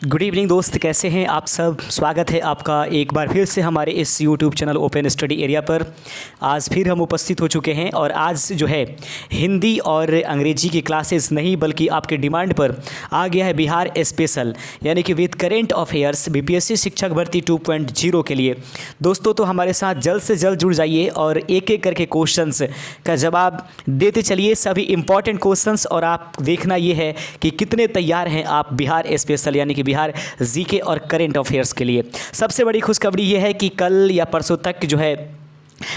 Good evening दोस्त, कैसे हैं आप सब। स्वागत है आपका एक बार फिर से हमारे इस YouTube channel open study area पर। आज फिर हम उपस्थित हो चुके हैं और आज जो है हिंदी और अंग्रेजी की क्लासेस नहीं बल्कि आपके डिमांड पर आ गया है बिहार स्पेशल, यानी कि विद करेंट अफेयर्स बीपीएससी शिक्षक भर्ती 2.0 के लिए। दोस्तों तो हमारे साथ जल्द से जल्द जुड़ जाइए और एक एक करके क्वेश्चंस का जवाब देते चलिए, सभी इंपॉर्टेंट क्वेश्चंस। और आप देखना ये है कि कितने तैयार हैं आप बिहार स्पेशल यानी कि बिहार जीके और करेंट अफेयर्स के लिए। सबसे बड़ी खुशखबरी ये है कि कल या परसों तक जो है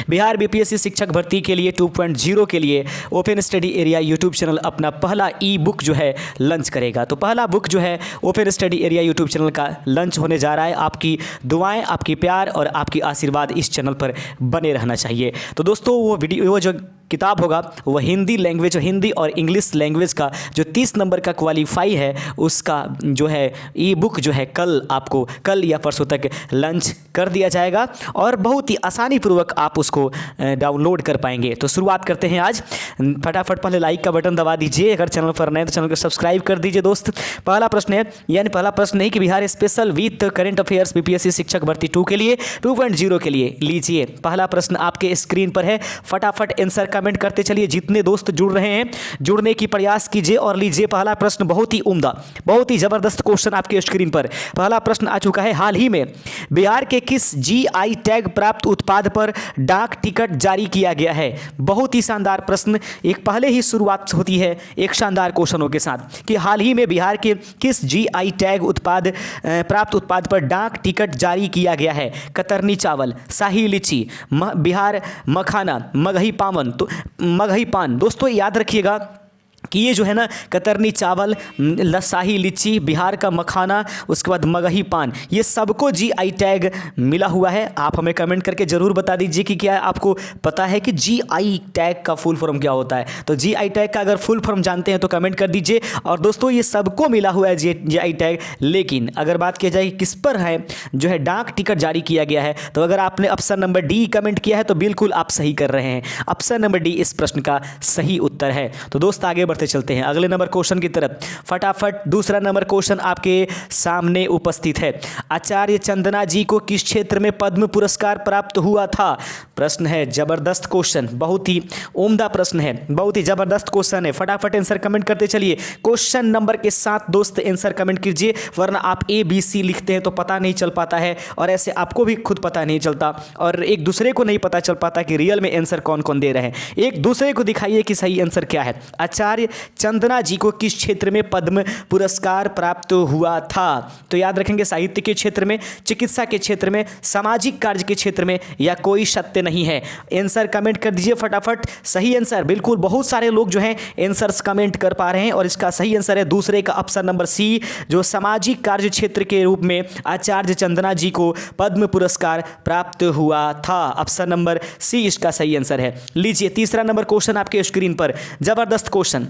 बिहार बीपीएससी शिक्षक भर्ती के लिए 2.0 के लिए open study area YouTube channel अपना पहला ई बुक जो है लंच करेगा। तो पहला बुक जो है open study area YouTube channel का लंच होने जा रहा है। आपकी दुआएं, आपकी प्यार और आपकी आशीर्वाद इस चैनल पर बने रहना चाहिए। तो दोस्तों वो जो किताब होगा वह हिंदी लैंग्वेज, हिंदी और इंग्लिश लैंग्वेज का जो 30 नंबर का क्वालिफाई है उसका जो है ई बुक जो है कल या परसों तक लंच कर दिया जाएगा और बहुत ही आसानी पूर्वक आप उसको डाउनलोड कर पाएंगे। तो शुरुआत करते हैं आज। फटाफट पहले लाइक का बटन दबा दीजिए, अगर चैनल पर नए तो चैनल को सब्सक्राइब कर दीजिए दोस्त। पहला प्रश्न है, यानी पहला प्रश्न नहीं कि Bihar special with current affairs BPSC शिक्षक भर्ती 2 के लिए 2.0 के लिए लीजिए। पहला प्रश्न आपके स्क्रीन पर है, फटाफट आंसर कमेंट करते चलिए। जितने दोस्त जुड़ रहे हैं जुड़ने की प्रयास कीजिए और लीजिए पहला प्रश्न। बहुत ही उम्दा, बहुत ही जबरदस्त क्वेश्चन आपके स्क्रीन पर पहला प्रश्न आ चुका है। हाल ही में बिहार के किस जीआई टैग प्राप्त उत्पाद पर डाक टिकट जारी किया गया है? बहुत ही शानदार प्रश्न। एक पहले ही शुरुआत होती है एक शानदार क्वेश्चनों के साथ कि हाल ही में बिहार के किस जीआई टैग प्राप्त उत्पाद पर डाक टिकट जारी किया गया है? कतरनी चावल, शाही लीची, बिहार मखाना, मगही पान। दोस्तों याद रखिएगा कि ये जो है ना कतरनी चावल, शाही लीची, बिहार का मखाना, उसके बाद मगही पान, ये सबको जीआई टैग मिला हुआ है। आप हमें कमेंट करके ज़रूर बता दीजिए कि क्या आपको पता है कि जीआई टैग का फुल फॉर्म क्या होता है। तो जीआई टैग का अगर फुल फॉर्म जानते हैं तो कमेंट कर दीजिए। और दोस्तों ये सबको मिला हुआ है जीआई टैग, लेकिन अगर बात की जाए किस पर है जो है डाक टिकट जारी किया गया है, तो अगर आपने ऑप्शन नंबर डी कमेंट किया है तो बिल्कुल आप सही कर रहे हैं। ऑप्शन नंबर डी इस प्रश्न का सही उत्तर है। तो दोस्त आगे बढ़ते चलते हैं अगले नंबर क्वेश्चन की तरफ। फटाफट दूसरा नंबर क्वेश्चन आपके सामने उपस्थित है। आचार्य चंदना जी को किस क्षेत्र में पद्म पुरस्कार प्राप्त हुआ था? प्रश्न है जबरदस्त क्वेश्चन, बहुत ही उम्दा प्रश्न है, बहुत ही जबरदस्त क्वेश्चन है। फटाफट आंसर कमेंट करते चलिए। क्वेश्चन नंबर के साथ दोस्त आंसर कमेंट कीजिए, वरना आप ABC लिखते हैं तो पता नहीं चल पाता है और ऐसे आपको भी खुद पता नहीं चलता और एक दूसरे को नहीं पता चल पाता कि रियल में आंसर कौन कौन दे रहे हैं। एक दूसरे को दिखाइए कि सही आंसर क्या है। आचार्य चंदना जी को किस क्षेत्र में पद्म पुरस्कार प्राप्त हुआ था? तो याद रखेंगे साहित्य के क्षेत्र में, चिकित्सा के क्षेत्र में, सामाजिक कार्य के क्षेत्र में, या कोई सत्य नहीं है। आंसर कमेंट कर दीजिए फटाफट। सही आंसर बिल्कुल बहुत सारे लोग जो हैं आंसर्स कमेंट कर पा रहे हैं और इसका सही आंसर है दूसरे का ऑप्शन नंबर सी, जो सामाजिक कार्य क्षेत्र के रूप में आचार्य चंदना जी को पद्म पुरस्कार प्राप्त हुआ था। ऑप्शन नंबर सी इसका सही आंसर है। लीजिए तीसरा नंबर क्वेश्चन आपके स्क्रीन पर, जबरदस्त क्वेश्चन।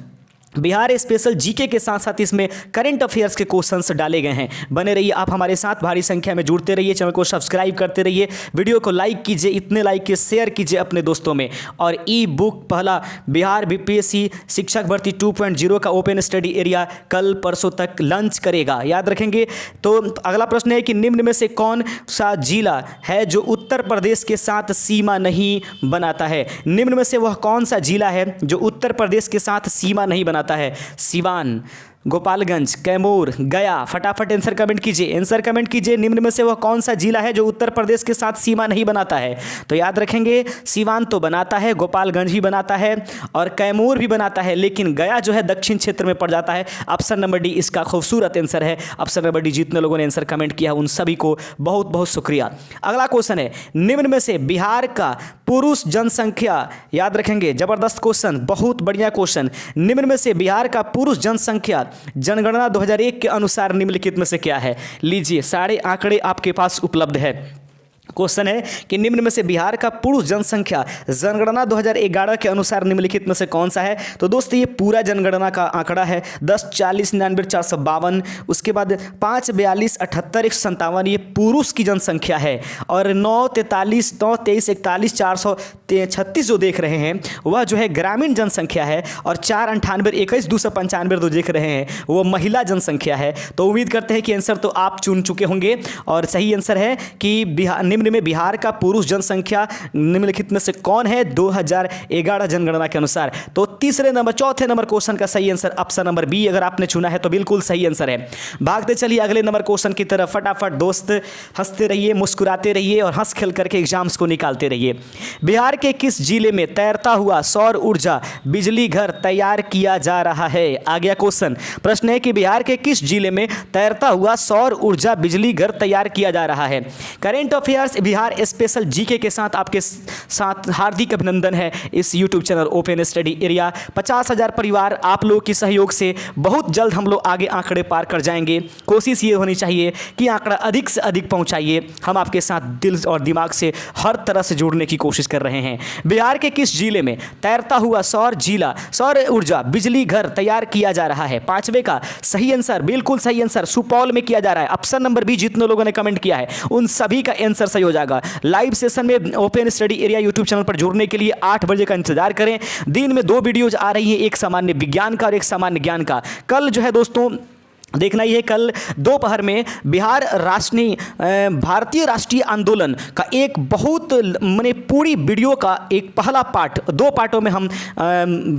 बिहार स्पेशल जीके के साथ साथ इसमें करंट अफेयर्स के क्वेश्चंस डाले गए हैं। बने रहिए आप हमारे साथ, भारी संख्या में जुड़ते रहिए, चैनल को सब्सक्राइब करते रहिए, वीडियो को लाइक कीजिए, इतने लाइक के शेयर कीजिए अपने दोस्तों में। और ई बुक पहला बिहार बीपीएससी शिक्षक भर्ती 2.0 का ओपन स्टडी एरिया कल परसों तक लंच करेगा, याद रखेंगे। तो अगला प्रश्न है कि निम्न में से कौन सा जिला है जो उत्तर प्रदेश के साथ सीमा नहीं बनाता है? निम्न में से वह कौन सा जिला है जो उत्तर प्रदेश के साथ सीमा नहीं बनाता है? सिवान, गोपालगंज, कैमूर, गया। फटाफट आंसर कमेंट कीजिए, आंसर कमेंट कीजिए। निम्न में से वह कौन सा जिला है जो उत्तर प्रदेश के साथ सीमा नहीं बनाता है? तो याद रखेंगे सिवान तो बनाता है, गोपालगंज भी बनाता है और कैमूर भी बनाता है, लेकिन गया जो है दक्षिण क्षेत्र में पड़ जाता है। ऑप्शन नंबर डी इसका खूबसूरत आंसर है। Option number D. जितने लोगों ने आंसर कमेंट किया उन सभी को बहुत बहुत शुक्रिया। अगला क्वेश्चन है, निम्न में से बिहार का पुरुष जनसंख्या, याद रखेंगे जबरदस्त क्वेश्चन, बहुत बढ़िया क्वेश्चन। निम्न में से बिहार का पुरुष जनसंख्या जनगणना 2001 के अनुसार निम्नलिखित में से क्या है? लीजिए सारे आंकड़े आपके पास उपलब्ध है। क्वेश्चन है कि निम्न में से बिहार का पुरुष जनसंख्या जनगणना 2011 के अनुसार निम्नलिखित में से कौन सा है। तो दोस्तों ये पूरा जनगणना का आंकड़ा है 10, 40, 99, 452, उसके बाद 5, 42, 78, 157 ये पुरुष की जनसंख्या है, और 9, 43, 9, 23, 41, 436 जो देख रहे हैं वह जो है ग्रामीण जनसंख्या है, और 4, 98, 21, 295 जो देख रहे हैं वो महिला जनसंख्या है। तो उम्मीद करते हैं कि आंसर तो आप चुन चुके होंगे, और सही आंसर है कि निम्न में बिहार का पुरुष जनसंख्या निम्नलिखित में से कौन है 2011 जनगणना के अनुसार। तो चौथे नंबर क्वेश्चन का सही आंसर ऑप्शन नंबर बी अगर आपने चुना है तो बिल्कुल सही आंसर है। भागते चलिए अगले नंबर क्वेश्चन की तरफ फटाफट दोस्त, हंसते रहिए, मुस्कुराते रहिए और हंस खेल करके एग्जाम्स को निकालते रहिए। बिहार के किस जिले में तैरता हुआ सौर ऊर्जा बिजली घर तैयार किया जा रहा है। आ गया क्वेश्चन। प्रश्न है कि बिहार के किस जिले में तैरता हुआ सौर ऊर्जा बिजली घर तैयार किया जा रहा है। Current affairs Bihar special GK के साथ आपके साथ हार्दिक अभिनंदन है इस YouTube channel open study area. 50,000 परिवार आप लोगों के सहयोग से बहुत जल्द हम लोग आगे आंकड़े पार कर जाएंगे। कोशिश ये होनी चाहिए कि आंकड़ा अधिक से अधिक पहुंचाइए। हम आपके साथ दिल और दिमाग से हर तरह से जुड़ने की कोशिश कर रहे हैं। बिहार के किस जिले में तैरता हुआ सौर ऊर्जा बिजली घर तैयार किया जा रहा है। पांचवे का सही आंसर, बिल्कुल सही आंसर, सुपौल में किया जा रहा है। ऑप्शन नंबर बी जितने लोगों ने कमेंट किया है उन सभी का आंसर सही हो जाएगा। लाइव सेशन में open study area YouTube channel पर जुड़ने के लिए 8 बजे का इंतजार करें। दिन में 2 वीडियोज आ रही हैं, एक सामान्य विज्ञान का और एक सामान्य ज्ञान का। कल जो है दोस्तों देखना ही है, कल दोपहर में भारतीय राष्ट्रीय आंदोलन का एक बहुत मैंने पूरी वीडियो का एक पहला पार्ट, 2 पार्टों में हम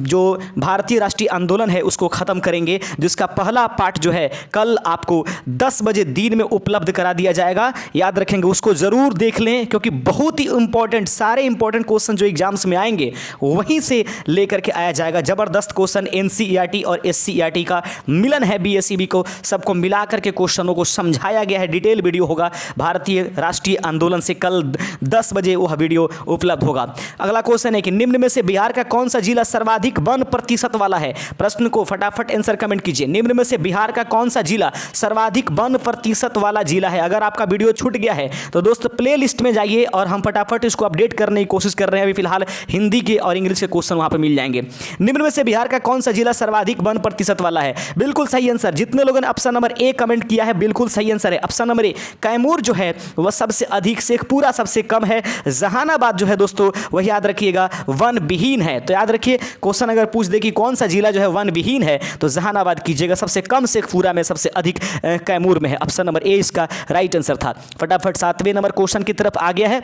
जो भारतीय राष्ट्रीय आंदोलन है उसको ख़त्म करेंगे, जिसका पहला पार्ट जो है कल आपको 10 बजे दिन में उपलब्ध करा दिया जाएगा। याद रखेंगे, उसको ज़रूर देख लें क्योंकि बहुत ही इंपॉर्टेंट, सारे इंपॉर्टेंट क्वेश्चन जो एग्जाम्स में आएंगे वहीं से लेकर के आया जाएगा। ज़बरदस्त क्वेश्चन NCERT और SCERT का मिलन है, BSEB को सबको मिला करके क्वेश्चनों को समझाया गया है। डिटेल वीडियो होगा भारतीय राष्ट्रीय आंदोलन से, कल 10 बजे वह वीडियो उपलब्ध होगा। अगला क्वेश्चन है कि निम्न में से बिहार का कौन सा जिला सर्वाधिक वन प्रतिशत वाला है। प्रश्न को फटाफट आंसर कमेंट कीजिए। निम्न में से बिहार का कौन सा जिला सर्वाधिक वन प्रतिशत वाला जिला है। अगर आपका वीडियो छूट गया है तो दोस्त प्ले लिस्ट में जाइए और हम फटाफट इसको अपडेट करने की कोशिश कर रहे हैं। अभी फिलहाल हिंदी के और इंग्लिश के क्वेश्चन वहां पर मिल जाएंगे। निम्न में से बिहार का कौन सा जिला सर्वाधिक वन प्रतिशत वाला है। बिल्कुल सही आंसर, जितने लोगों ने ऑप्शन नंबर ए कमेंट किया है बिल्कुल सही आंसर है। ऑप्शन नंबर ए कैमूर जो है वह सबसे अधिक से पूरा सबसे कम है। जहानाबाद जो है दोस्तों वह याद रखिएगा वन विहीन है। तो याद रखिए, क्वेश्चन अगर पूछ दे कि कौन सा जिला जो है वन विहीन है तो जहानाबाद कीजिएगा। सबसे कम से पूरा में सबसे अधिक कैमूर में है। ऑप्शन नंबर ए इसका राइट आंसर था। फटाफट 7वें नंबर क्वेश्चन की तरफ आ गया है।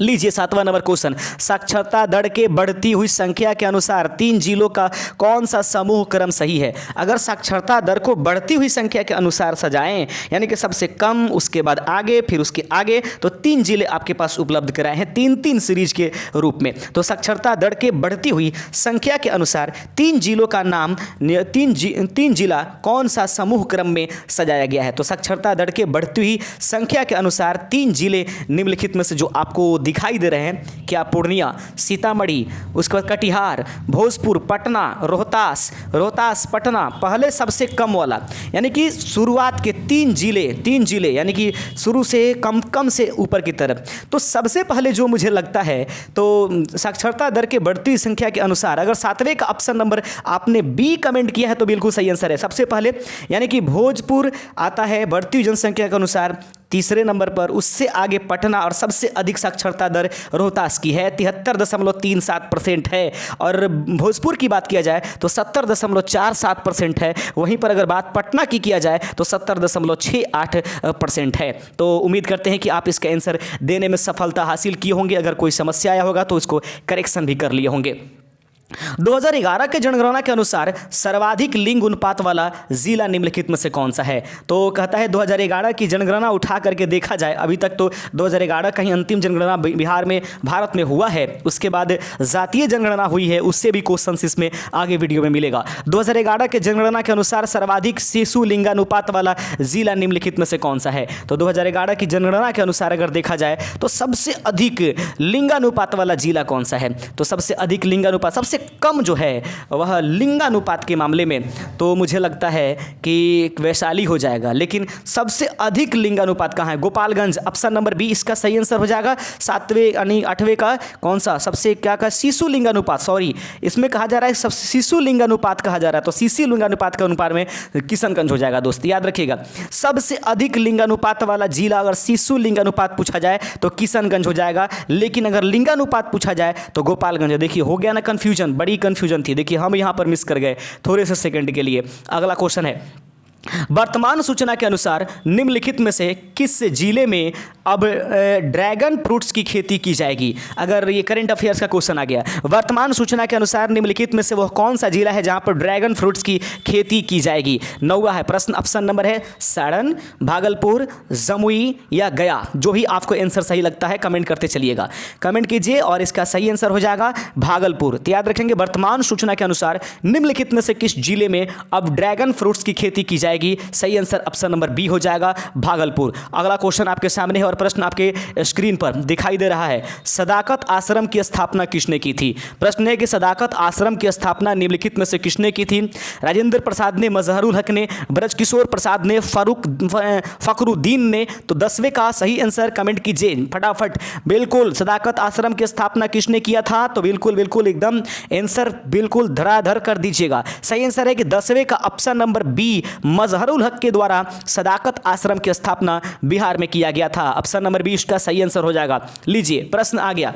लीजिए 7वां नंबर क्वेश्चन, साक्षरता दर के बढ़ती हुई संख्या के अनुसार 3 जिलों का कौन सा समूह क्रम सही है। अगर साक्षरता दर को बढ़ती हुई संख्या के अनुसार सजाएं, यानी कि सबसे कम, उसके बाद आगे, फिर उसके आगे, तो 3 जिले आपके पास उपलब्ध कराए हैं 3-3 सीरीज के रूप में। तो साक्षरता दर के बढ़ती हुई संख्या के अनुसार 3 जिलों का नाम, 3 जिला कौन सा समूह क्रम में सजाया गया है। तो साक्षरता दर के बढ़ती हुई संख्या के अनुसार 3 जिले निम्नलिखित में से जो आपको दिखाई दे रहे हैं, क्या पूर्णिया, सीतामढ़ी, उसके बाद कटिहार, भोजपुर, पटना, रोहतास, पटना, पहले सबसे कम वाला, यानी कि शुरुआत के 3 जिले यानी कि शुरू से कम से ऊपर की तरफ। तो सबसे पहले जो मुझे लगता है तो साक्षरता दर के बढ़ती संख्या के अनुसार, अगर 7वें का ऑप्शन नंबर आपने बी कमेंट किया है तो बिल्कुल सही आंसर है। सबसे पहले यानी कि भोजपुर आता है बढ़ती हुई जनसंख्या के अनुसार 3रे नंबर पर, उससे आगे पटना, और सबसे अधिक साक्षरता दर रोहतास की है 73.37% है। और भोजपुर की बात किया जाए तो 70.47% है। वहीं पर अगर बात पटना की किया जाए तो 70.68% है। तो उम्मीद करते हैं कि आप इसका आंसर देने में सफलता हासिल किए होंगे। अगर कोई समस्या आया होगा तो इसको करेक्शन भी कर लिए होंगे। 2011 के जनगणना के अनुसार सर्वाधिक लिंग अनुपात वाला जिला निम्नलिखित में से कौन सा है। तो कहता है 2011 की जनगणना उठा करके देखा जाए, अभी तक तो 2011 का ही अंतिम जनगणना बिहार में भारत में हुआ है। उसके बाद जातीय जनगणना हुई है, उससे भी क्वेश्चन इसमें आगे वीडियो में मिलेगा। 2011 के जनगणना के अनुसार सर्वाधिक शिशु लिंगानुपात वाला जिला निम्नलिखित में से कौन सा है। तो 2011 की जनगणना के अनुसार अगर देखा जाए तो सबसे अधिक लिंगानुपात वाला जिला कौन सा है। तो सबसे अधिक लिंगानुपात, सबसे कम जो है वह लिंगानुपात के मामले में तो मुझे लगता है कि वैशाली हो जाएगा, लेकिन सबसे अधिक लिंगानुपात कहाँ है? गोपालगंज। ऑप्शन नंबर बी इसका सही आंसर हो जाएगा। 7वें यानी 8वें का कौन सा सबसे क्या का शिशु लिंगानुपात, सॉरी इसमें कहा जा रहा है शिशु लिंगानुपात कहा जा रहा है, तो शिशु लिंगानुपात के अनुपात में किशनगंज हो जाएगा दोस्त, याद रखिएगा। सबसे अधिक लिंगानुपात वाला जिला अगर शिशु लिंगानुपात पूछा जाए तो किशनगंज हो जाएगा, लेकिन अगर लिंगानुपात पूछा जाए तो गोपालगंज। देखिए हो गया ना कंफ्यूजन, बड़ी कंफ्यूजन थी। देखिए हम यहाँ पर मिस कर गए थोड़े से सेकंड के लिए। अगला क्वेश्चन है, वर्तमान सूचना के अनुसार निम्नलिखित में से किस जिले में अब ड्रैगन फ्रूट्स की खेती की जाएगी? अगर ये करंट अफेयर्स का क्वेश्चन आ गया, वर्तमान सूचना के अनुसार निम्नलिखित में से वह कौन सा जिला है जहां पर ड्रैगन फ्रूट्स की खेती की जाएगी? 9वां है प्रश्न। ऑप्शन नंबर है सारण, भागलपुर, जमुई या गया। जो भी आपको आंसर सही लगता है कमेंट करते चलिएगा, कमेंट कीजिए और इसका सही आंसर हो जाएगा भागलपुर। तो याद रखेंगे वर्तमान सूचना के अनुसार निम्नलिखित में से किस जिले में अब ड्रैगन फ्रूट्स की खेती की जाएगी? सही आंसर ऑप्शन नंबर बी हो जाएगा भागलपुर। अगला क्वेश्चन आपके सामने है और प्रश्न आपके स्क्रीन पर दिखाई दे रहा है। सदाकत आश्रम की स्थापना किसने की थी? प्रश्न है कि सदाकत आश्रम की स्थापना निम्नलिखित में से किसने की थी? राजेंद्र प्रसाद ने, मजहरुल हक ने, ब्रजकिशोर प्रसाद ने, फखरुद्दीन ने। तो 10वें का सही आंसर कमेंट कीजिए फटाफट। बिल्कुल सदाकत आश्रम की स्थापना किसने किया था? तो बिल्कुल बिल्कुल एकदम आंसर बिल्कुल धराधर कर दीजिएगा। सही आंसर है कि 10वें का ऑप्शन नंबर बी मजहरुल हक के द्वारा सदाकत आश्रम की स्थापना बिहार में किया गया था। ऑप्शन नंबर 20 का सही आंसर हो जाएगा। लीजिए प्रश्न आ गया,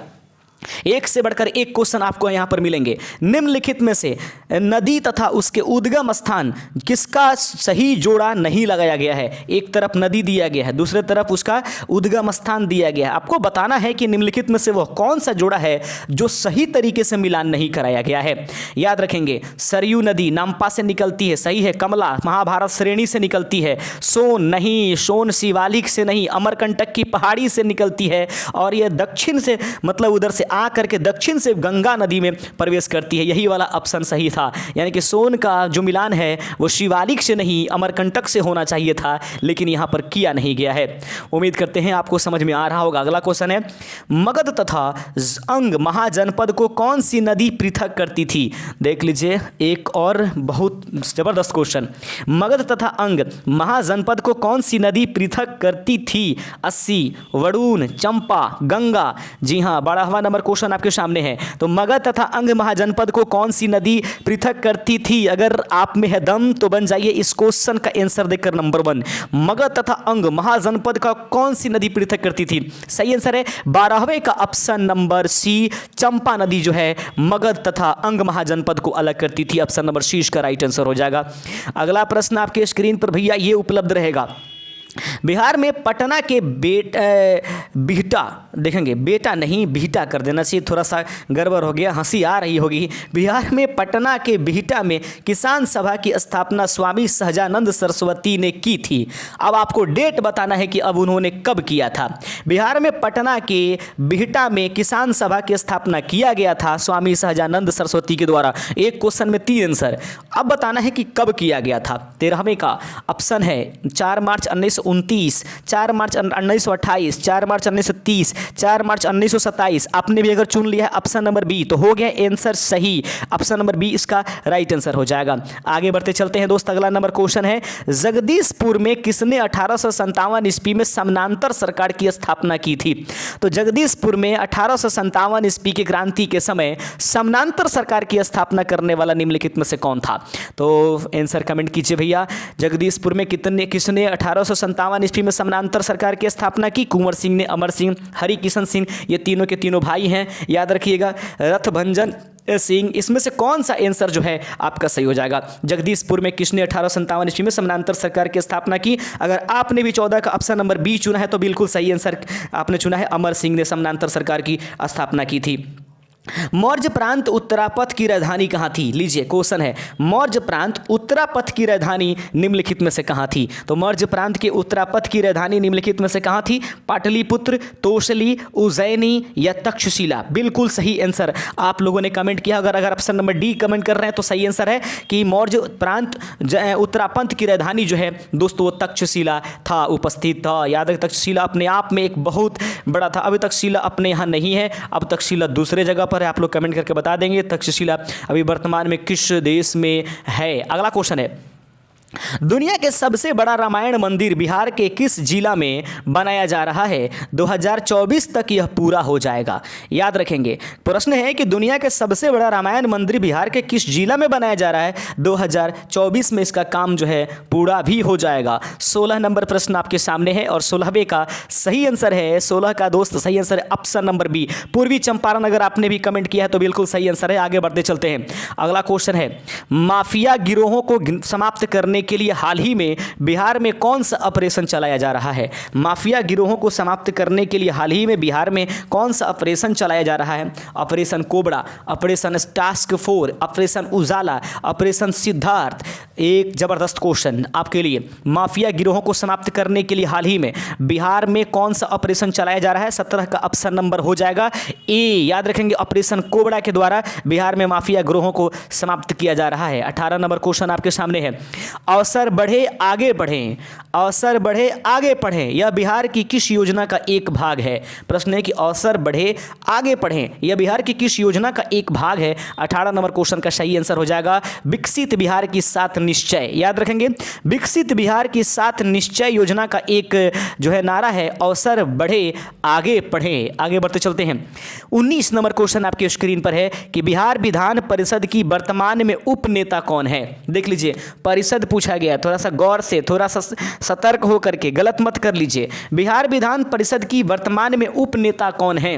एक से बढ़कर एक क्वेश्चन आपको यहां पर मिलेंगे। निम्नलिखित में से नदी तथा उसके उद्गम स्थान किसका सही जोड़ा नहीं लगाया गया है? एक तरफ नदी दिया गया है, दूसरे तरफ उसका उद्गम स्थान दिया गया है। आपको बताना है कि निम्नलिखित में से वह कौन सा जोड़ा है जो सही तरीके से मिलान नहीं कराया गया है। याद रखेंगे सरयू नदी नामपा से निकलती है, सही है। कमला महाभारत श्रेणी से निकलती है। सोन नहीं, सोन शिवालिक से नहीं, अमरकंटक की पहाड़ी से निकलती है और यह दक्षिण से मतलब उधर से आ करके दक्षिण से गंगा नदी में प्रवेश करती है। यही वाला ऑप्शन सही था, यानी कि सोन का जो मिलान है वो शिवालिक से नहीं अमरकंटक से होना चाहिए था, लेकिन यहां पर किया नहीं गया है। उम्मीद करते हैं आपको समझ में आ रहा होगा। अगला क्वेश्चन है, मगध तथा अंग महाजनपद को कौन सी नदी पृथक करती थी? देख लीजिए एक और बहुत जबरदस्त क्वेश्चन, मगध तथा अंग महाजनपद को कौन सी नदी पृथक करती थी? 80, वरुण, चंपा, गंगा। जी हाँ, 12वां नंबर क्वेश्चन आपके सामने है। तो मगध तथा अंग महाजनपद को कौन सी नदी पृथक करती थी? अगर आप में है दम तो बन जाइए इस क्वेश्चन का आंसर देकर नंबर 1। मगध तथा अंग महाजनपद का कौन सी नदी पृथक करती थी? सही आंसर है 12वें का ऑप्शन नंबर सी, चंपा नदी जो है मगध तथा अंग महाजनपद को अलग करती थी। ऑप्शन नंबर सी इसका राइट आंसर हो जाएगा। अगला प्रश्न आपके स्क्रीन पर भैया ये उपलब्ध रहेगा। बिहार में पटना के बिहटा, देखेंगे बेटा नहीं बिहटा कर देना चाहिए, थोड़ा सा गड़बड़ हो गया, हंसी आ रही होगी। बिहार में पटना के बिहटा में किसान सभा की स्थापना स्वामी सहजानंद सरस्वती ने की थी। अब आपको डेट बताना है कि अब उन्होंने कब किया था। बिहार में पटना के बिहटा में किसान सभा की स्थापना किया गया था स्वामी सहजानंद सरस्वती के द्वारा। एक क्वेश्चन में 3 आंसर। अब बताना है कि कब किया गया था। 13वें का ऑप्शन है 4 मार्च 1929, 4 मार्च 1928, 4 मार्च 1930, 4 मार्च 1927। आपने भी अगर चुन लिया है ऑप्शन नंबर बी तो हो गया आंसर सही। ऑप्शन नंबर बी इसका राइट आंसर हो जाएगा। आगे बढ़ते चलते हैं दोस्त। अगला नंबर क्वेश्चन है, जगदीशपुर में किसने 1857 ईस्वी में समानांतर सरकार की स्थापना की थी? तो जगदीशपुर में 1857 ईस्वी की क्रांति के समय समानांतर सरकार की स्थापना करने वाला निम्नलिखित में से कौन था? तो आंसर कमेंट कीजिए भैया। जगदीशपुर में किसने 1857 ईस्वी में समानांतर सरकार की स्थापना की? कुंवर सिंह ने, अमर सिंह, हरि किशन सिंह, ये तीनों के तीनों भाई हैं, याद रखिएगा। रथभंजन सिंह, इसमें से कौन सा आंसर जो है आपका सही हो जाएगा? जगदीशपुर में किसने 1857 ईस्वी में समानांतर सरकार की स्थापना की? अगर आपने भी 14 का ऑप्शन नंबर बी चुना है तो बिल्कुल सही आंसर आपने चुना है। अमर सिंह ने समानांतर सरकार की स्थापना की थी। मौर्य प्रांत उत्तरापथ की राजधानी कहाँ थी? लीजिए क्वेश्चन है, मौर्य प्रांत उत्तरापथ की राजधानी निम्नलिखित में से कहाँ थी? तो मौर्य प्रांत के उत्तरापथ की राजधानी निम्नलिखित में से कहाँ थी? पाटलिपुत्र, तोशली, उज्जैनी या तक्षशिला? बिल्कुल सही आंसर आप लोगों ने कमेंट किया। अगर ऑप्शन नंबर डी कमेंट कर रहे हैं तो सही आंसर है कि मौर्य प्रांत उत्तरापथ की राजधानी जो है दोस्तों वो तक्षशिला था, उपस्थित था। याद रखें तक्षशिला अपने आप में एक बहुत बड़ा था। अभी तक्षशिला अपने यहाँ नहीं है, अब तक्षशिला दूसरे जगह पर पर है, आप लोग कमेंट करके बता देंगे तक्षशिला अभी वर्तमान में किस देश में है। अगला क्वेश्चन है, दुनिया के सबसे बड़ा रामायण मंदिर बिहार के किस जिला में बनाया जा रहा है? 2024 तक यह पूरा हो जाएगा। याद रखेंगे, प्रश्न है कि दुनिया के सबसे बड़ा रामायण मंदिर बिहार के किस जिला में बनाया जा रहा है? 2024 में इसका काम जो है पूरा भी हो जाएगा। 16 नंबर प्रश्न आपके सामने है और 16वें का सही आंसर है, 16 का दोस्त सही आंसर है ऑप्शन नंबर बी, पूर्वी चंपारण। अगर आपने भी कमेंट किया है तो बिल्कुल सही आंसर है। आगे बढ़ते चलते हैं। अगला क्वेश्चन है, माफिया गिरोहों को समाप्त करने के लिए हाल ही में बिहार में कौन सा ऑपरेशन चलाया जा रहा है? माफिया गिरोहों को समाप्त करने के लिए हाल ही में बिहार में कौन सा ऑपरेशन चलाया जा रहा है? Operation Cobra, operation task force, operation Ujala, operation Siddharth. एक जबरदस्त क्वेश्चन आपके लिए, माफिया गिरोहों को समाप्त करने के लिए हाल ही में बिहार में कौन सा ऑपरेशन चलाया जा रहा है? 17 का ऑप्शन नंबर हो जाएगा ए। याद रखेंगे, ऑपरेशन कोबरा के द्वारा बिहार में माफिया गिरोहों को समाप्त किया जा रहा है। 18 नंबर क्वेश्चन आपके सामने है, अवसर बढ़े आगे बढ़ें, अवसर बढ़े आगे पढ़ें, यह बिहार की किस योजना का एक भाग है? प्रश्न है कि अवसर बढ़े आगे पढ़ें, यह बिहार की किस योजना का एक भाग है? 18 नंबर क्वेश्चन का सही आंसर हो जाएगा विकसित बिहार की 7 निश्चय। याद रखेंगे, विकसित बिहार की 7 निश्चय योजना का एक जो है नारा है, अवसर बढ़े आगे पढ़ें। आगे बढ़ते चलते हैं। 19 नंबर क्वेश्चन आपके स्क्रीन पर है कि बिहार विधान परिषद की वर्तमान में उप नेता कौन है? देख लीजिए, परिषद पूछा गया, थोड़ा सा गौर से, थोड़ा सा सतर्क होकर के गलत मत कर लीजिए। बिहार विधान परिषद की वर्तमान में उप नेता कौन है?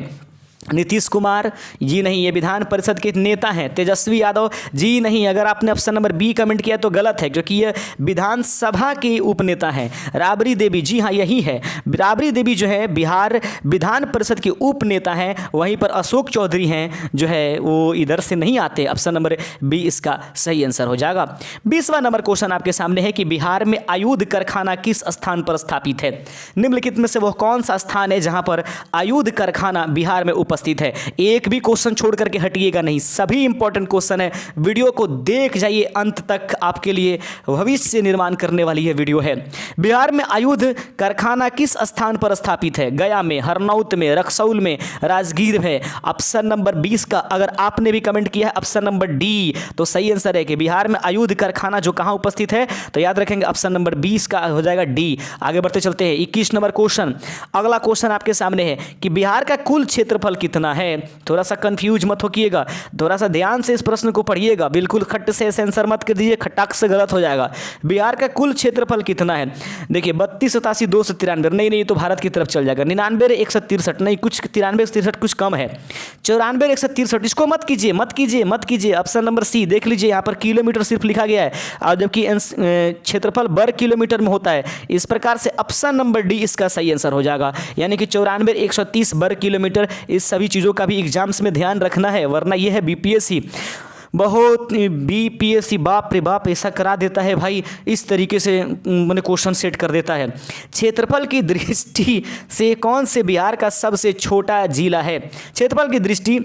नीतीश कुमार जी नहीं, ये विधान परिषद के नेता हैं। तेजस्वी यादव जी नहीं, अगर आपने ऑप्शन नंबर बी कमेंट किया तो गलत है, क्योंकि ये विधानसभा के उपनेता हैं। राबड़ी देवी, जी हाँ यही है, राबड़ी देवी जो है बिहार विधान परिषद के उपनेता हैं। वहीं पर अशोक चौधरी हैं जो है वो इधर से नहीं आते। ऑप्शन नंबर बी इसका सही आंसर हो जाएगा। 20वां नंबर क्वेश्चन आपके सामने है कि बिहार में आयुध कारखाना किस स्थान पर स्थापित है? निम्नलिखित में से वह कौन सा स्थान है जहां पर आयुध कारखाना बिहार में उपस्थित है? एक भी क्वेश्चन छोड़ करके हटिएगा नहीं, सभी इंपॉर्टेंट क्वेश्चन है। वीडियो को देख जाइए अंत तक, आपके लिए भविष्य निर्माण करने वाली यह वीडियो है। बिहार में आयुध कारखाना किस स्थान पर स्थापित है? गया में, हरनौत में, रक्सौल में, राजगीर में। ऑप्शन नंबर 20 का अगर आपने भी कमेंट किया है ऑप्शन नंबर डी, तो सही आंसर है कि बिहार में आयुध कारखाना जो कहां उपस्थित है, तो याद रखेंगे ऑप्शन नंबर 20 का हो जाएगा डी। आगे बढ़ते चलते हैं। 21 नंबर क्वेश्चन, अगला क्वेश्चन आपके सामने है कि बिहार का कुल क्षेत्रफल कितना है? थोड़ा सा कंफ्यूज मत होइएगा, थोड़ा सा ध्यान से इस प्रश्न को पढ़िएगा, बिल्कुल खट से सेंसर मत कर दीजिए, खटाक से गलत हो जाएगा। बिहार का कुल क्षेत्रफल कितना है? देखिए 32, 87, 293, नहीं तो भारत की तरफ चल जाएगा। 99, 163, नहीं कुछ 93, 163 कुछ कम है। 94, 163, इसको मत कीजिए, मत कीजिए, मत कीजिए। ऑप्शन नंबर सी देख लीजिए, यहाँ पर किलोमीटर सिर्फ लिखा गया है, और जबकि क्षेत्रफल वर्ग किलोमीटर में होता है। इस प्रकार से ऑप्शन नंबर डी इसका सही आंसर हो जाएगा, यानी कि 94, 130 वर्ग किलोमीटर। इस सभी चीज़ों का भी एग्जाम्स में ध्यान रखना है, वरना यह है बीपीएससी, बहुत बीपीएससी बाप रे बाप ऐसा करा देता है भाई, इस तरीके से मैंने क्वेश्चन सेट कर देता है। क्षेत्रफल की दृष्टि से कौन से बिहार का सबसे छोटा जिला है? क्षेत्रफल की दृष्टि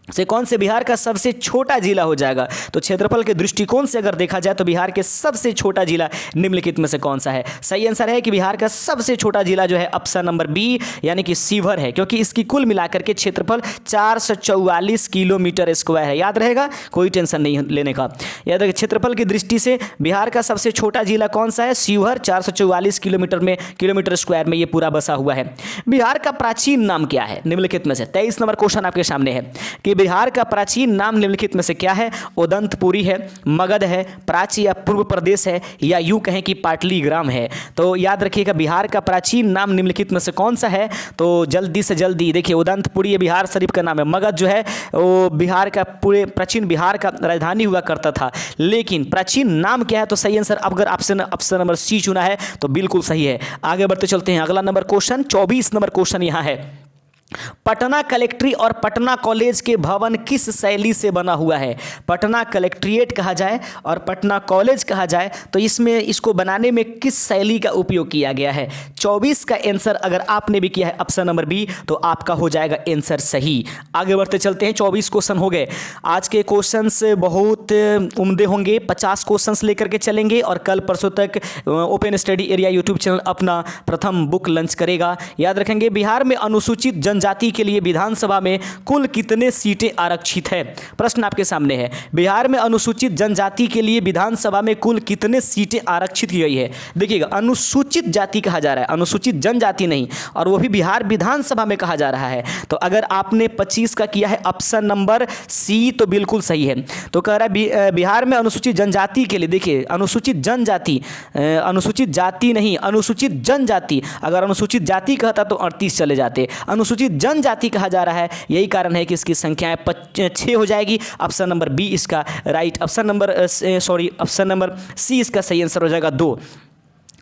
से कौन से बिहार का सबसे छोटा जिला हो जाएगा? तो क्षेत्रफल के दृष्टिकोण से अगर देखा जाए तो बिहार के सबसे छोटा जिला निम्नलिखित में से कौन सा है? सही आंसर है कि बिहार का सबसे छोटा जिला जो है ऑप्शन नंबर बी, यानी कि शिवहर है, क्योंकि इसकी कुल मिलाकर के क्षेत्रफल 444 किलोमीटर स्क्वायर है। याद रहेगा, कोई टेंशन नहीं लेने का। याद रखिए, क्षेत्रफल की दृष्टि से बिहार का सबसे छोटा जिला कौन सा है? शिवहर। 444 किलोमीटर स्क्वायर में ये पूरा बसा हुआ है। बिहार का प्राचीन नाम क्या है? निम्नलिखित में से 23 नंबर क्वेश्चन आपके सामने है कि बिहार का प्राचीन नाम निम्नलिखित में से क्या है? उदंतपुरी है, मगध है, प्राची या पूर्व प्रदेश है, या यूं कहें कि पाटलीग्राम है। तो याद रखिएगा, बिहार का प्राचीन नाम निम्नलिखित में से कौन सा है? तो जल्दी से जल्दी देखिए, उदंतपुरी ये बिहार शरीफ का नाम है। मगध जो है वो बिहार का, पूरे प्राचीन बिहार का राजधानी हुआ करता था। लेकिन प्राचीन नाम क्या है? तो सही आंसर अगर ऑप्शन नंबर सी चुना है तो बिल्कुल सही है। आगे बढ़ते चलते हैं। अगला नंबर क्वेश्चन 24 नंबर क्वेश्चन यहाँ है, पटना कलेक्ट्री और पटना कॉलेज के भवन किस शैली से बना हुआ है? पटना कलेक्ट्रिएट कहा जाए और पटना कॉलेज कहा जाए, तो इसमें इसको बनाने में किस शैली का उपयोग किया गया है? 24 का आंसर अगर आपने भी किया है ऑप्शन नंबर बी, तो आपका हो जाएगा आंसर सही। आगे बढ़ते चलते हैं। 24 क्वेश्चन हो गए। आज के क्वेश्चंस बहुत उम्दे होंगे, 50 क्वेश्चंस लेकर के चलेंगे, और कल परसों तक open study area YouTube channel अपना प्रथम बुक लॉन्च करेगा। याद रखेंगे, बिहार में अनुसूचित जनजाति जनजाति के लिए विधानसभा में कुल कितने सीटें आरक्षित है? प्रश्न आपके सामने है, बिहार में अनुसूचित जनजाति के लिए विधानसभा में कुल कितने सीटें आरक्षित की गई है? देखिएगा, अनुसूचित जाति कहा जा रहा है, अनुसूचित जनजाति नहीं, और वो भी बिहार विधानसभा में कहा जा रहा है। तो अगर आपने 25 का किया है ऑप्शन नंबर सी तो बिल्कुल सही है। तो कह रहा है बिहार में अनुसूचित जनजाति के लिए, देखिए अनुसूचित जनजाति, अनुसूचित जाति नहीं, अनुसूचित जनजाति, अगर अनुसूचित जाति कहता तो 38 चले जाते, अनुसूचित जनजाति कहा जा रहा है, यही कारण है कि इसकी संख्याएं 6 हो जाएगी। ऑप्शन नंबर बी इसका राइट, ऑप्शन नंबर सी इसका सही आंसर हो जाएगा 2।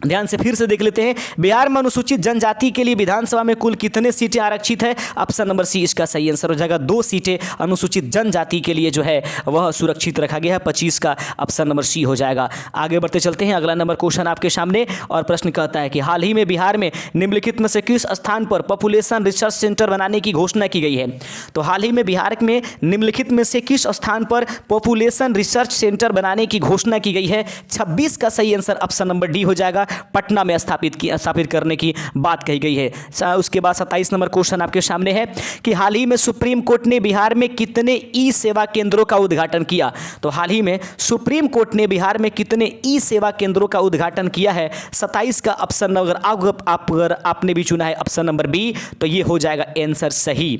ध्यान से फिर से देख लेते हैं, बिहार में अनुसूचित जनजाति के लिए विधानसभा में कुल कितने सीटें आरक्षित है? ऑप्शन नंबर सी इसका सही आंसर हो जाएगा 2 सीटें अनुसूचित जनजाति के लिए जो है वह सुरक्षित रखा गया है। 25 का ऑप्शन नंबर सी हो जाएगा। आगे बढ़ते चलते हैं, अगला नंबर क्वेश्चन आपके सामने, और प्रश्न कहता है कि हाल ही में बिहार में निम्नलिखित में से किस स्थान पर पॉपुलेशन रिसर्च सेंटर बनाने की घोषणा की गई है? तो हाल ही में बिहार में निम्नलिखित में से किस स्थान पर पॉपुलेशन रिसर्च सेंटर बनाने की घोषणा की गई है? 26 का सही आंसर ऑप्शन नंबर डी हो जाएगा, पटना में स्थापित करने की बात कही गई है। उसके बाद 27 नंबर क्वेश्चन आपके सामने है कि हाल ही में सुप्रीम कोर्ट ने बिहार में कितने ई सेवा केंद्रों का उद्घाटन किया? तो हाल ही में सुप्रीम कोर्ट ने बिहार में कितने ई सेवा केंद्रों का उद्घाटन किया है? 27 का ऑप्शन, अगर आपने भी चुना है ऑप्शन नंबर बी तो ये हो जाएगा आंसर सही।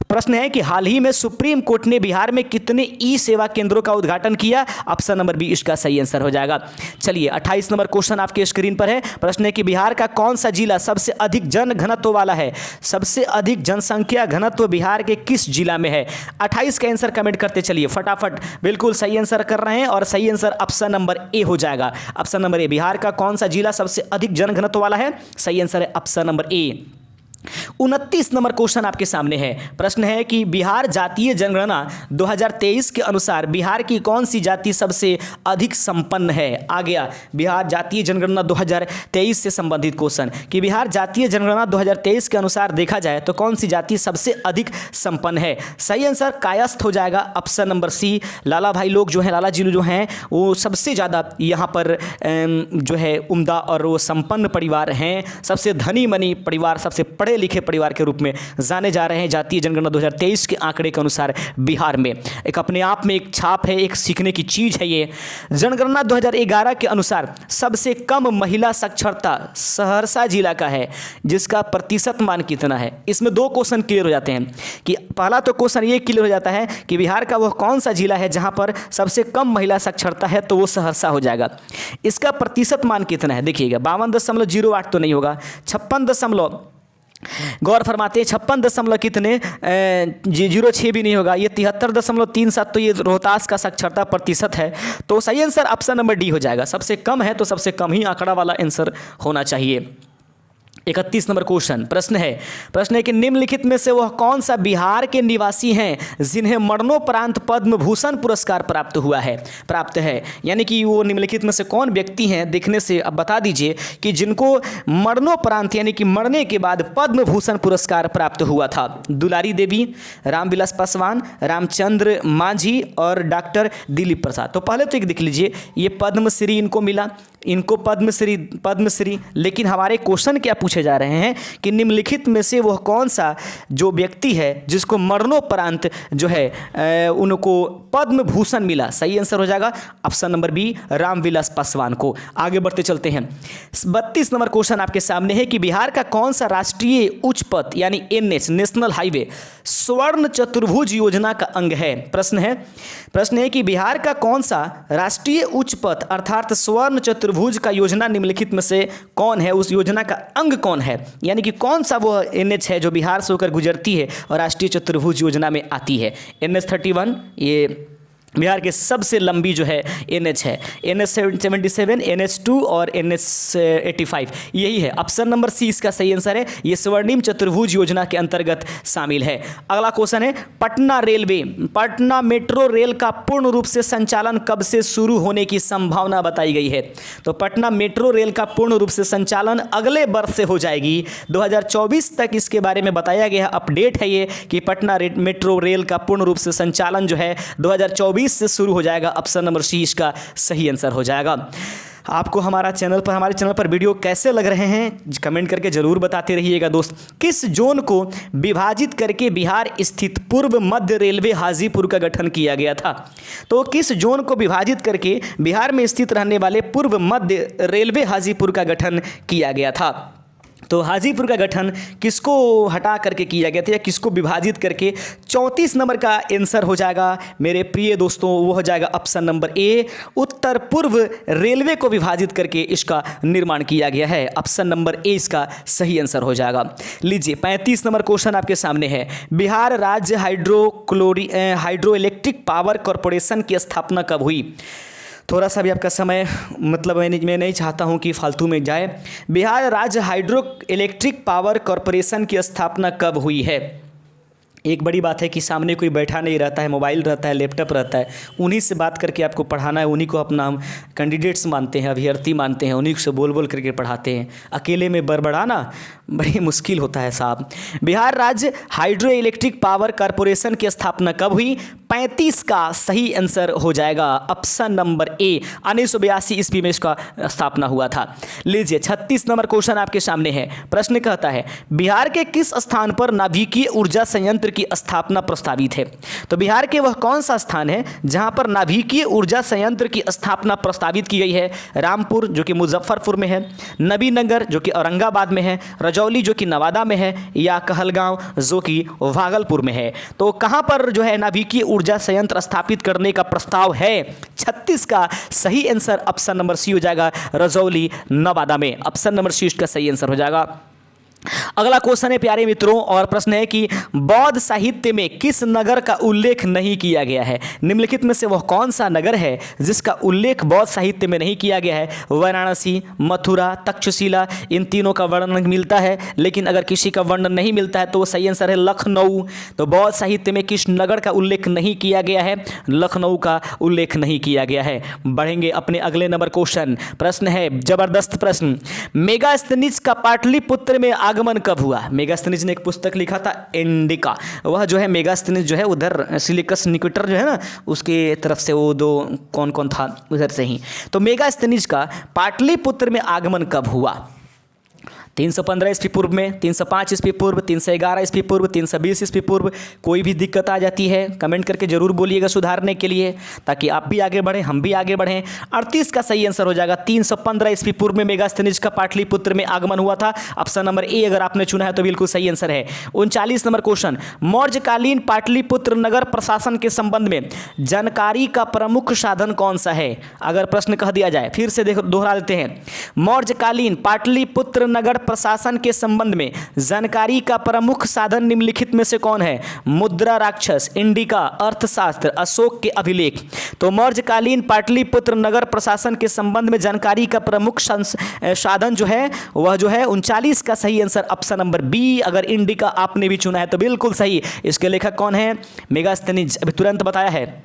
प्रश्न है कि हाल ही में सुप्रीम कोर्ट ने बिहार में कितने ई सेवा केंद्रों का उद्घाटन किया? ऑप्शन नंबर बी इसका सही आंसर हो जाएगा। चलिए 28 नंबर क्वेश्चन आपके स्क्रीन पर है। प्रश्न है कि बिहार का कौन सा जिला सबसे अधिक जन घनत्व वाला है? सबसे अधिक जनसंख्या घनत्व बिहार के किस जिला में है? 28 का आंसर कमेंट करते चलिए फटाफट, बिल्कुल सही आंसर कर रहे हैं, और सही आंसर ऑप्शन नंबर ए हो जाएगा। ऑप्शन नंबर ए, बिहार का कौन सा जिला सबसे अधिक जन घनत्व वाला है? सही आंसर है option number A. 29 number question आपके सामने है। प्रश्न है कि बिहार जातीय जनगणना 2023 के अनुसार बिहार की कौन सी जाति सबसे अधिक संपन्न है? आ गया बिहार जातीय जनगणना 2023 से संबंधित क्वेश्चन कि बिहार जातीय जनगणना 2023 के अनुसार देखा जाए तो कौन सी जाति सबसे अधिक संपन्न है? सही आंसर कायस्थ हो जाएगा ऑप्शन नंबर सी। लाला भाई लोग जो हैं, लाला जी जो हैं, वो सबसे ज़्यादा यहाँ पर जो है उम्दा और वो संपन्न परिवार हैं, सबसे धनी मनी परिवार, सबसे पढ़े लिखे परिवार के रूप में जाने जा रहे हैं जातीय जनगणना 2023 के आंकड़े के अनुसार बिहार में। एक अपने आप में एक छाप है, एक सीखने की चीज है ये। जनगणना 2011 के अनुसार सबसे कम महिला साक्षरता सहरसा जिला का है, जिसका प्रतिशत मान कितना है? इसमें 2 क्वेश्चन क्लियर हो जाते हैं कि पहला तो क्वेश्चन ये क्लियर हो जाता है कि बिहार का वह कौन सा जिला है जहां पर सबसे कम महिला साक्षरता है, तो वो सहरसा हो जाएगा। इसका प्रतिशत मान कितना है? देखिएगा 52.08 तो नहीं होगा, 56 गौर फरमाते हैं 56 कितने 06 भी नहीं होगा, ये 73.37 तो ये रोहतास का साक्षरता प्रतिशत है। तो सही आंसर ऑप्शन नंबर डी हो जाएगा। सबसे कम है तो सबसे कम ही आंकड़ा वाला आंसर होना चाहिए। 31 नंबर क्वेश्चन प्रश्न है कि निम्नलिखित में से वह कौन सा बिहार के निवासी हैं जिन्हें मरणोपरांत पद्म भूषण पुरस्कार प्राप्त है? यानी कि वो निम्नलिखित में से कौन व्यक्ति हैं, देखने से अब बता दीजिए कि जिनको मरणोपरांत यानी कि मरने के बाद पद्म भूषण पुरस्कार प्राप्त हुआ था। दुलारी देवी, रामविलास पासवान, रामचंद्र मांझी और डॉक्टर दिलीप प्रसाद। तो पहले तो एक देख लीजिए, ये पद्मश्री इनको मिला, इनको पद्मश्री, लेकिन हमारे क्वेश्चन क्या पूछे जा रहे हैं कि निम्नलिखित में से वह कौन सा जो व्यक्ति है जिसको मरणोपरांत जो है उनको पद्म भूषण मिला? सही आंसर हो जाएगा option number B, Ram Vilas Paswan को। आगे बढ़ते चलते हैं, 32 नंबर क्वेश्चन आपके सामने है कि बिहार का कौन सा राष्ट्रीय उच्च पथ यानी NH नेशनल हाईवे स्वर्ण चतुर्भुज योजना का अंग है? प्रश्न है कि बिहार का कौन सा राष्ट्रीय उच्च पथ अर्थात स्वर्ण चतुर्भुज का योजना निम्नलिखित में से कौन है? उस योजना का अंग कौन है? यानी कि कौन सा वो NH है जो बिहार से होकर गुजरती है और राष्ट्रीय चतुर्भुज योजना में आती है? NH31 ये बिहार के सबसे लंबी जो है NH है, NH77, NH2 और NH85 यही है। ऑप्शन नंबर सी इसका सही आंसर है, ये स्वर्णिम चतुर्भुज योजना के अंतर्गत शामिल है। अगला क्वेश्चन है पटना मेट्रो रेल का पूर्ण रूप से संचालन कब से शुरू होने की संभावना बताई गई है? तो पटना मेट्रो रेल का पूर्ण रूप से संचालन अगले वर्ष से हो जाएगी, 2024 तक इसके बारे में बताया गया अपडेट है ये कि पटना मेट्रो रेल का पूर्ण रूप से संचालन जो है 2024 से शुरू हो जाएगा। ऑप्शन नंबर सी इसका सही आंसर हो जाएगा। आपको हमारे चैनल पर वीडियो कैसे लग रहे हैं कमेंट करके ज़रूर बताते रहिएगा दोस्त। किस जोन को विभाजित करके बिहार स्थित पूर्व मध्य रेलवे हाजीपुर का गठन किया गया था? तो किस जोन को विभाजित करके बिहार में स्थित रहने वाले पूर्व मध्य रेलवे हाजीपुर का गठन किया गया था? तो हाजीपुर का गठन किसको हटा करके किया गया था या किसको विभाजित करके? 34 नंबर का आंसर हो जाएगा मेरे प्रिय दोस्तों, वो हो जाएगा ऑप्शन नंबर ए, उत्तर पूर्व रेलवे को विभाजित करके इसका निर्माण किया गया है। ऑप्शन नंबर ए इसका सही आंसर हो जाएगा। लीजिए 35 नंबर क्वेश्चन आपके सामने है। बिहार राज्य हाइड्रो इलेक्ट्रिक पावर कॉरपोरेशन की स्थापना कब हुई? थोड़ा सा भी आपका समय मतलब मैं नहीं चाहता हूं कि फालतू में जाए। बिहार राज्य हाइड्रो इलेक्ट्रिक पावर कॉरपोरेशन की स्थापना कब हुई है? एक बड़ी बात है कि सामने कोई बैठा नहीं रहता है, मोबाइल रहता है, लैपटॉप रहता है, उन्हीं से बात करके आपको पढ़ाना है, उन्हीं को अपना हम कैंडिडेट्स मानते हैं, अभ्यर्थी मानते हैं, उन्हीं से बोल करके पढ़ाते हैं। अकेले में बड़बड़ाना बड़ी मुश्किल होता है साहब। बिहार राज्य हाइड्रो इलेक्ट्रिक पावर कॉरपोरेशन की स्थापना कब हुई? 35 का सही आंसर हो जाएगा ऑप्शन नंबर ए, 1982 ईस्वी में इसका स्थापना हुआ था। लीजिए 36 नंबर क्वेश्चन आपके सामने है। प्रश्न कहता है बिहार के किस स्थान पर नाभिकीय ऊर्जा संयंत्र की स्थापना प्रस्तावित है? तो बिहार के वह कौन सा स्थान है जहां पर नाभिकीय ऊर्जा संयंत्र की स्थापना प्रस्तावित की गई है? रामपुर जो कि मुजफ्फरपुर में है, नबीनगर जो कि औरंगाबाद में है, रजौली जो कि नवादा में है, या कहलगांव जो कि भागलपुर में है? तो कहां पर जो है नाभिकीय ऊर्जा संयंत्र स्थापित करने का प्रस्ताव है? 36 का सही आंसर ऑप्शन नंबर सी हो जाएगा, रजौली नवादा में। ऑप्शन नंबर सी इसका सही आंसर हो जाएगा। अगला क्वेश्चन है प्यारे मित्रों, और प्रश्न है कि बौद्ध साहित्य में किस नगर का उल्लेख नहीं किया गया है? निम्नलिखित में से वह कौन सा नगर है जिसका उल्लेख बौद्ध साहित्य में नहीं किया गया है? वाराणसी, मथुरा, तक्षशिला, इन तीनों का वर्णन मिलता है, लेकिन अगर किसी का वर्णन नहीं मिलता है तो सही आंसर है लखनऊ। तो बौद्ध साहित्य में किस नगर का उल्लेख नहीं किया गया है? लखनऊ का उल्लेख नहीं किया गया है। बढ़ेंगे अपने अगले नंबर क्वेश्चन। प्रश्न है जबरदस्त प्रश्न, मेगास्थनीज का पाटलिपुत्र में आगमन कब हुआ? मेगास्थनीज ने एक पुस्तक लिखा था इंडिका, वह जो है मेगास्थनीज जो है उधर सिलिकस निकेटर जो है ना उसके तरफ से, वो दो कौन कौन था उधर से ही। तो मेगास्थनीज का पाटलिपुत्र में आगमन कब हुआ? 315 ईस्वी पूर्व में, 305 ईस्वी पूर्व, 311 ईस्वी पूर्व, 320 ईस्वी पूर्व? कोई भी दिक्कत आ जाती है कमेंट करके जरूर बोलिएगा सुधारने के लिए, ताकि आप भी आगे बढ़ें, हम भी आगे बढ़ें। 38 का सही आंसर हो जाएगा, 315 ईस्वी पूर्व में मेगास्थनीज का पाटलिपुत्र में आगमन हुआ था। ऑप्शन नंबर ए अगर आपने चुना है तो बिल्कुल सही आंसर है। 39 नंबर क्वेश्चन, मौर्यकालीन पाटलिपुत्र नगर प्रशासन के संबंध में जानकारी का प्रमुख साधन कौन सा है? अगर प्रश्न कह दिया जाए, फिर से दोहरा देते हैं, मौर्यकालीन पाटलिपुत्र नगर प्रशासन के संबंध में जानकारी का प्रमुख साधन निम्नलिखित में से कौन है? मुद्रा राक्षस, इंडिका, अर्थशास्त्र, अशोक के अभिलेख। तो मौर्यकालीन पाटलिपुत्र नगर प्रशासन के संबंध में जानकारी का प्रमुख साधन जो है वह जो है 39 का सही आंसर ऑप्शन नंबर बी। अगर इंडिका आपने भी चुना है तो बिल्कुल सही। इसके लेखक कौन है? मेगास्थनीज, अभी तुरंत बताया है।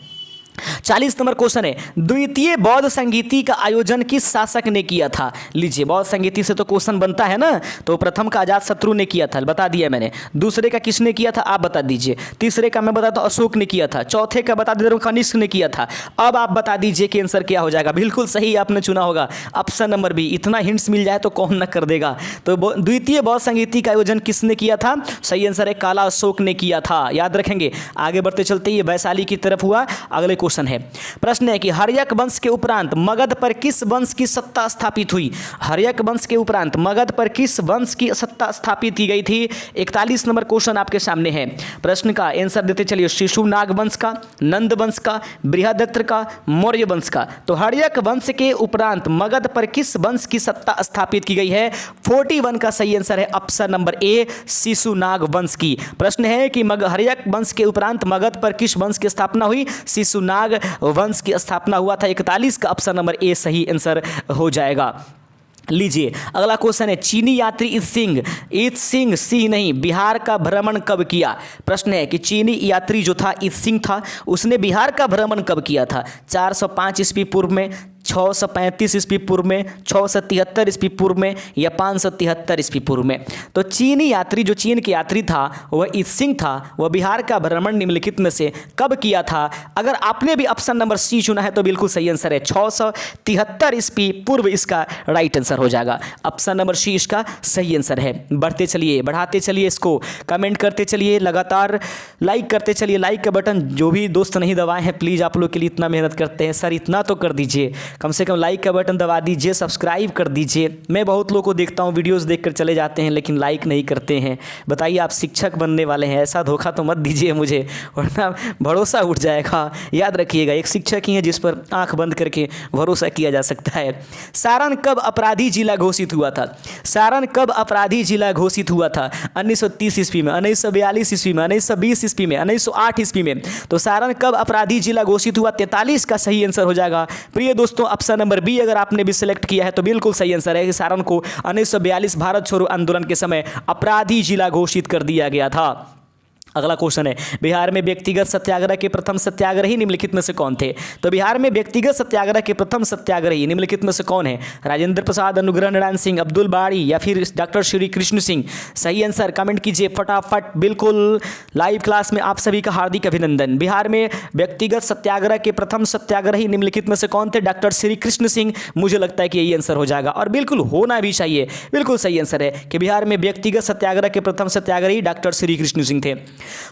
40 नंबर क्वेश्चन है, द्वितीय बौद्ध संगीति का आयोजन किस शासक ने किया था? लीजिए बौद्ध संगीति से तो क्वेश्चन बनता है ना, तो प्रथम का अजातशत्रु ने किया था, बता दिया मैंने। दूसरे का किसने किया था आप बता दीजिए। तीसरे का मैं बताता हूं अशोक ने किया था। चौथे का बता दे रहा हूं कनिष्क ने किया था। अब आप बता दीजिए कि आंसर क्या हो जाएगा। बिल्कुल सही आपने चुना होगा ऑप्शन नंबर बी। इतना हिंट्स मिल जाए तो कौन न कर देगा। तो द्वितीय बौद्ध संगीति का आयोजन किसने किया था? सही आंसर है काला अशोक ने किया था, याद रखेंगे। आगे बढ़ते चलते ये वैशाली की तरफ हुआ। अगले क्वेश्चन है, प्रश्न है कि हर्यक वंश के उपरांत मगध पर किस वंश की सत्ता स्थापित हुई? हर्यक वंश के उपरांत मगध पर किस वंश की सत्ता स्थापित की गई थी? 41 नंबर क्वेश्चन आपके सामने है। प्रश्न का आंसर देते चलिए, शिशुनाग वंश का, नंद वंश का, बृहदत्त का, मौर्य वंश का। तो हर्यक वंश के उपरांत मगध पर किस वंश की सत्ता स्थापित की गई है? 41 का सही आंसर है ऑप्शन नंबर ए, शिशुनाग वंश की। प्रश्न है कि हर्यक वंश के उपरांत मगध पर किस वंश की स्थापना हुई? शिशुनाग वंश की स्थापना हुआ था। 41 का ऑप्शन नंबर ए सही आंसर हो जाएगा। लीजिए अगला क्वेश्चन है, चीनी यात्री इत सिंह नहीं बिहार का भ्रमण कब किया? प्रश्न है कि चीनी यात्री जो था इत सिंह था, उसने बिहार का भ्रमण कब किया था? 405 ईस्वी पूर्व में, 635 ईस्वी पूर्व में, 673 ईस्वी पूर्व में या 573 ईस्वी पूर्व में। तो चीनी यात्री, जो चीन के यात्री था वह ईसिंग था, वह बिहार का भ्रमण निम्नलिखित में से कब किया था? अगर आपने भी ऑप्शन नंबर सी चुना है तो बिल्कुल सही आंसर है, 673 ईस्वी पूर्व इसका राइट आंसर हो जाएगा। ऑप्शन नंबर सी इसका सही आंसर है। बढ़ते चलिए, बढ़ाते चलिए, इसको कमेंट करते चलिए, लगातार लाइक करते चलिए। लाइक का बटन जो भी दोस्त नहीं दबाए हैं प्लीज़, आप लोग के लिए इतना मेहनत करते हैं सर, इतना तो कर दीजिए, कम से कम लाइक का बटन दबा दीजिए, सब्सक्राइब कर दीजिए। मैं बहुत लोगों को देखता हूँ वीडियोस देखकर चले जाते हैं लेकिन लाइक नहीं करते हैं। बताइए, आप शिक्षक बनने वाले हैं, ऐसा धोखा तो मत दीजिए मुझे, वरना भरोसा उठ जाएगा। याद रखिएगा, एक शिक्षक ही है जिस पर आंख बंद करके भरोसा किया जा सकता है। सारण कब अपराधी जिला घोषित हुआ था? सारण कब अपराधी जिला घोषित हुआ था? 1930 ईस्वी में, 1942 ईस्वी में, 1920 ईस्वी में, 1908 ईस्वी में। तो सारण कब अपराधी जिला घोषित हुआ? 43 का सही आंसर हो जाएगा। प्रिय दोस्तों, ऑप्शन नंबर बी अगर आपने भी सिलेक्ट किया है तो बिल्कुल सही आंसर है कि सारण को 1942 भारत छोड़ो आंदोलन के समय अपराधी जिला घोषित कर दिया गया था। अगला क्वेश्चन है, बिहार में व्यक्तिगत सत्याग्रह के प्रथम सत्याग्रही निम्नलिखित में से कौन थे? तो बिहार में व्यक्तिगत सत्याग्रह के प्रथम सत्याग्रही निम्नलिखित में से कौन है? राजेंद्र प्रसाद, अनुग्रह नारायण सिंह, अब्दुल बारी या फिर डॉक्टर श्री कृष्ण सिंह? सही आंसर कमेंट कीजिए फटाफट। बिल्कुल, लाइव क्लास में आप सभी का हार्दिक अभिनंदन। बिहार में व्यक्तिगत सत्याग्रह के प्रथम सत्याग्रही निम्नलिखित में से कौन थे? डॉक्टर श्री कृष्ण सिंह। मुझे लगता है कि यही आंसर हो जाएगा और बिल्कुल होना भी चाहिए। बिल्कुल सही आंसर है कि बिहार में व्यक्तिगत सत्याग्रह के प्रथम सत्याग्रही डॉक्टर श्री कृष्ण सिंह थे।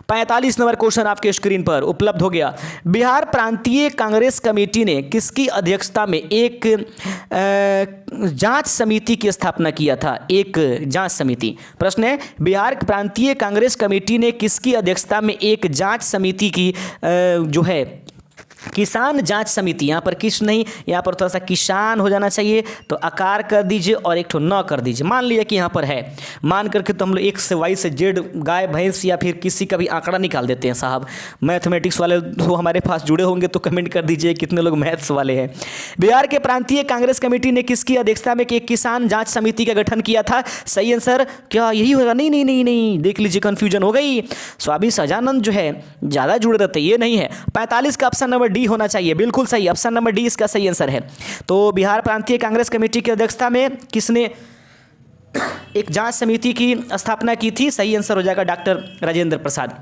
45 नंबर क्वेश्चन आपके स्क्रीन पर उपलब्ध हो गया। बिहार प्रांतीय कांग्रेस कमेटी ने किसकी अध्यक्षता में एक जांच समिति की स्थापना किया था? एक जांच समिति। प्रश्न है, बिहार प्रांतीय कांग्रेस कमेटी ने किसकी अध्यक्षता में एक जांच समिति की जो है किसान जांच समिति, यहाँ पर किस नहीं, यहाँ पर थोड़ा सा किसान हो जाना चाहिए, तो आकार कर दीजिए और एक ठो न कर दीजिए। मान लिया कि यहाँ पर है, मान करके तो हम लोग X से Y से Z गाय भैंस या फिर किसी का भी आंकड़ा निकाल देते हैं साहब। मैथमेटिक्स वाले तो हमारे पास जुड़े होंगे तो कमेंट कर दीजिए कितने लोग मैथ्स वाले हैं। बिहार के प्रांतीय कांग्रेस कमेटी ने किसकी अध्यक्षता में एक किसान जाँच समिति का गठन किया था? सही आंसर क्या यही होगा? नहीं नहीं नहीं नहीं, देख लीजिए कन्फ्यूजन हो गई। स्वामी सजानंद जो है ज़्यादा जुड़े रहते, ये नहीं है। 45 का ऑप्शन नंबर डी होना चाहिए, बिल्कुल सही। ऑप्शन नंबर डी इसका सही आंसर है। तो बिहार प्रांतीय कांग्रेस कमेटी की अध्यक्षता में किसने एक जांच समिति की स्थापना की थी? सही आंसर हो जाएगा डॉक्टर राजेंद्र प्रसाद।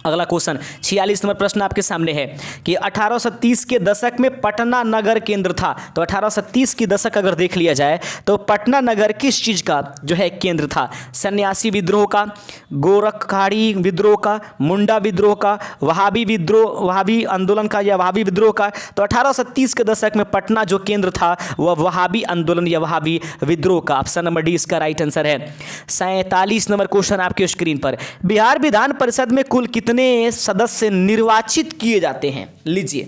अगला क्वेश्चन 46 नंबर प्रश्न आपके सामने है कि 1830 के दशक में पटना नगर केंद्र था। तो 1830 की दशक अगर देख लिया जाए तो पटना नगर किस चीज़ का जो है केंद्र था? सन्यासी विद्रोह का, गोरखखाड़ी विद्रोह का, मुंडा विद्रोह का, वहाबी विद्रोह, वहाबी आंदोलन का या वहाबी विद्रोह का? तो 1830 के दशक में पटना जो केंद्र था वह वहाबी आंदोलन या वहाबी विद्रोह का। ऑप्शन नंबर डी इसका राइट आंसर है। 47 नंबर क्वेश्चन आपके स्क्रीन पर, बिहार विधान परिषद में कुल कितने सदस्य निर्वाचित किए जाते हैं? लीजिए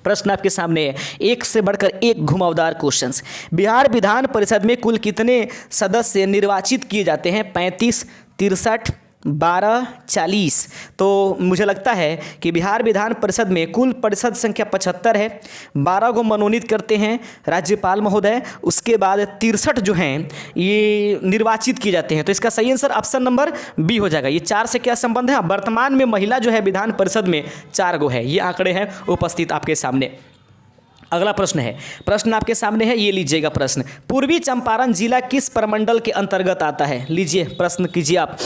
प्रश्न आपके सामने है, एक से बढ़कर एक घुमावदार क्वेश्चंस। बिहार विधान परिषद में कुल कितने सदस्य निर्वाचित किए जाते हैं? 35, 63, 12, 40। तो मुझे लगता है कि बिहार विधान परिषद में कुल परिषद संख्या 75 है। 12 को मनोनीत करते हैं राज्यपाल महोदय, उसके बाद 63 जो हैं ये निर्वाचित किए जाते हैं। तो इसका सही आंसर ऑप्शन नंबर बी हो जाएगा। ये 4 से क्या संबंध है? वर्तमान में महिला जो है विधान परिषद में 4 गो है। ये आंकड़े हैं उपस्थित आपके सामने। अगला प्रश्न है, प्रश्न आपके सामने है, ये लीजिएगा प्रश्न। पूर्वी चंपारण जिला किस प्रमंडल के अंतर्गत आता है? लीजिए प्रश्न कीजिए आप।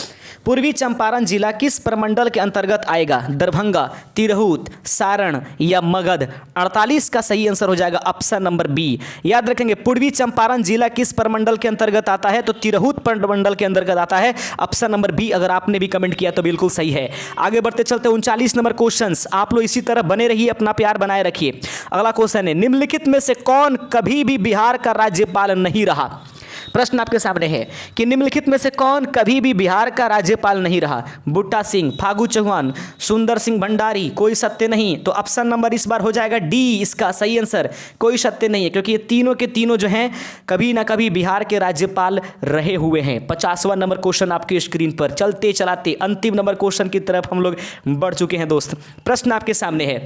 पूर्वी चंपारण जिला किस प्रमंडल के अंतर्गत आएगा? दरभंगा, तिरहुत, सारण या मगध? 48 का सही आंसर हो जाएगा ऑप्शन नंबर बी। याद रखेंगे, पूर्वी चंपारण जिला किस प्रमंडल के अंतर्गत आता है? तो तिरहुत प्रमंडल के अंतर्गत आता है। ऑप्शन नंबर बी अगर आपने भी कमेंट किया तो बिल्कुल सही है। आगे बढ़ते चलते 39 नंबर क्वेश्चन, आप लोग इसी तरह बने रहिए, अपना प्यार बनाए रखिए। अगला क्वेश्चन है, निम्नलिखित में से कौन कभी भी बिहार का राज्यपाल नहीं रहा? प्रश्न आपके सामने है कि निम्नलिखित में से कौन कभी भी बिहार का राज्यपाल नहीं रहा? बूटा सिंह, फागू चौहान, सुंदर सिंह भंडारी, कोई सत्य नहीं। तो ऑप्शन नंबर इस बार हो जाएगा डी इसका सही आंसर, कोई सत्य नहीं है, क्योंकि ये तीनों के तीनों जो हैं कभी ना कभी बिहार के राज्यपाल रहे हुए हैं। 50वां नंबर क्वेश्चन आपके स्क्रीन पर, चलते चलाते अंतिम नंबर क्वेश्चन की तरफ हम लोग बढ़ चुके हैं दोस्त। प्रश्न आपके सामने है,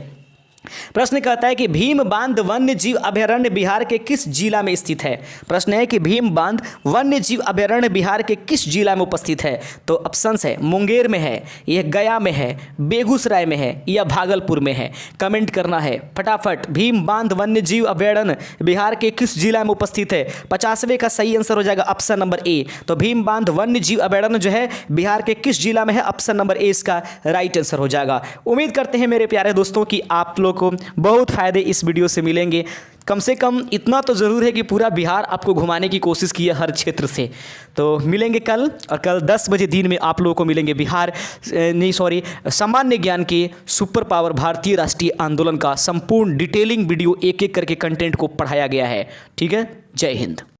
प्रश्न कहता है कि भीम बांध वन्य जीव अभयारण्य बिहार के किस जिला में स्थित है। प्रश्न है कि भीम बांध वन्य जीव अभयारण्य बिहार के किस जिला में उपस्थित है। तो ऑप्शंस है मुंगेर में है, यह गया में है, बेगूसराय में है या भागलपुर में है। कमेंट करना है फटाफट। भीम बांध वन्य जीव अभयारण्य बिहार के किस जिला में उपस्थित है। 50वें का सही आंसर हो जाएगा ऑप्शन नंबर ए। तो भीम बांध वन्य जीव अभयारण्य जो है बिहार के किस जिला में है, ऑप्शन नंबर ए इसका राइट आंसर हो जाएगा। उम्मीद करते हैं मेरे प्यारे दोस्तों कि आप लोग को बहुत फायदे इस वीडियो से मिलेंगे। कम से कम इतना तो ज़रूर है कि पूरा बिहार आपको घुमाने की कोशिश की है हर क्षेत्र से। तो मिलेंगे कल, और कल 10 बजे दिन में आप लोगों को मिलेंगे सामान्य ज्ञान के सुपर पावर भारतीय राष्ट्रीय आंदोलन का संपूर्ण डिटेलिंग वीडियो, एक एक करके कंटेंट को पढ़ाया गया है। ठीक है, जय हिंद।